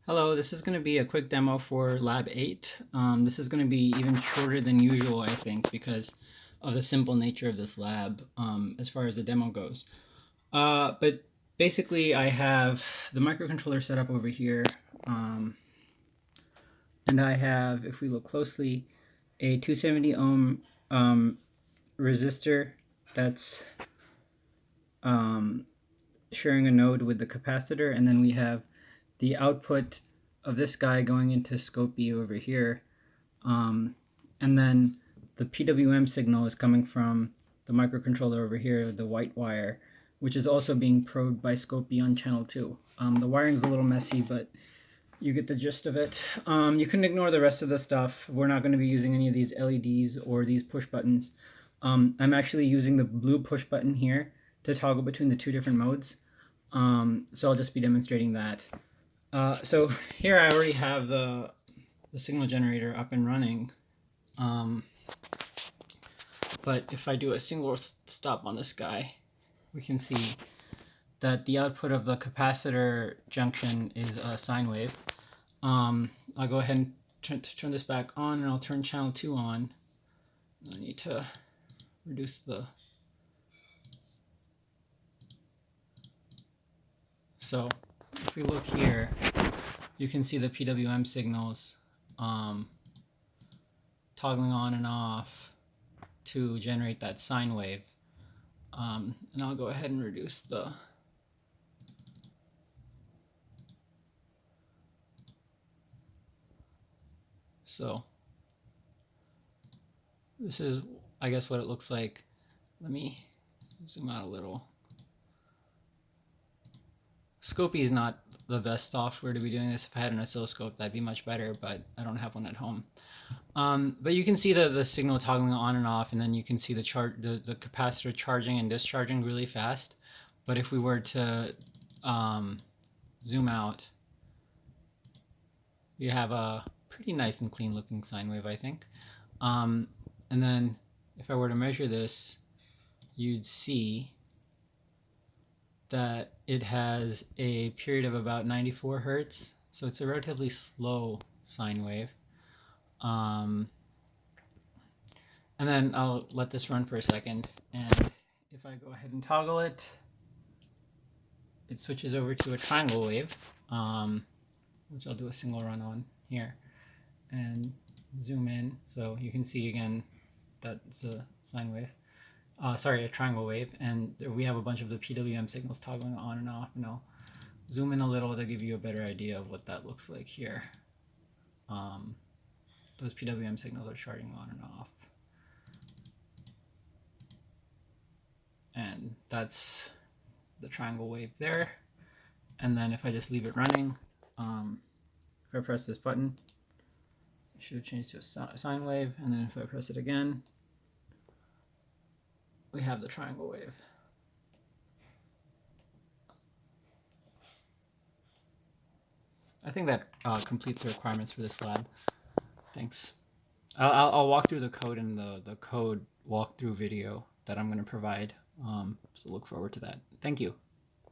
Hello, this is going to be a quick demo for Lab 8. This is going to be even shorter than usual, I think, because of the simple nature of this lab as far as the demo goes. But basically, I have the microcontroller set up over here, and I have, if we look closely, a 270 ohm resistor that's sharing a node with the capacitor, and then we have the output of this guy going into scope B over here, and then the PWM signal is coming from the microcontroller over here, the white wire, which is also being probed by scope B on channel 2. The wiring's a little messy, but you get the gist of it. You can ignore the rest of the stuff. We're not going to be using any of these LEDs or these push buttons. I'm actually using the blue push button here to toggle between the two different modes. So I'll just be demonstrating that. So here I already have the signal generator up and running. But if I do a single stop on this guy, we can see that the output of the capacitor junction is a sine wave. I'll go ahead and turn this back on, and I'll turn channel 2 on. I need to reduce the... So if we look here, you can see the PWM signals toggling on and off to generate that sine wave. And I'll go ahead and reduce the... So this is, I guess, what it looks like. Let me zoom out a little. Scopy is not the best software to be doing this. If I had an oscilloscope, that'd be much better, but I don't have one at home. But you can see the signal toggling on and off, and then you can see the capacitor charging and discharging really fast. But if we were to zoom out, you have a pretty nice and clean looking sine wave, I think. And then if I were to measure this, you'd see that it has a period of about 94 hertz. So it's a relatively slow sine wave. And then I'll let this run for a second. And if I go ahead and toggle it, it switches over to a triangle wave, which I'll do a single run on here. And zoom in, so you can see again that's a sine wave. Sorry, a triangle wave, and we have a bunch of the PWM signals toggling on and off, and I'll zoom in a little to give you a better idea of what that looks like here. Those PWM signals are charging on and off. And that's the triangle wave there. And then if I just leave it running, if I press this button, it should change to a sine wave, and then if I press it again, we have the triangle wave. I think that completes the requirements for this lab. Thanks. I'll walk through the code in the code walkthrough video that I'm going to provide, so look forward to that. Thank you.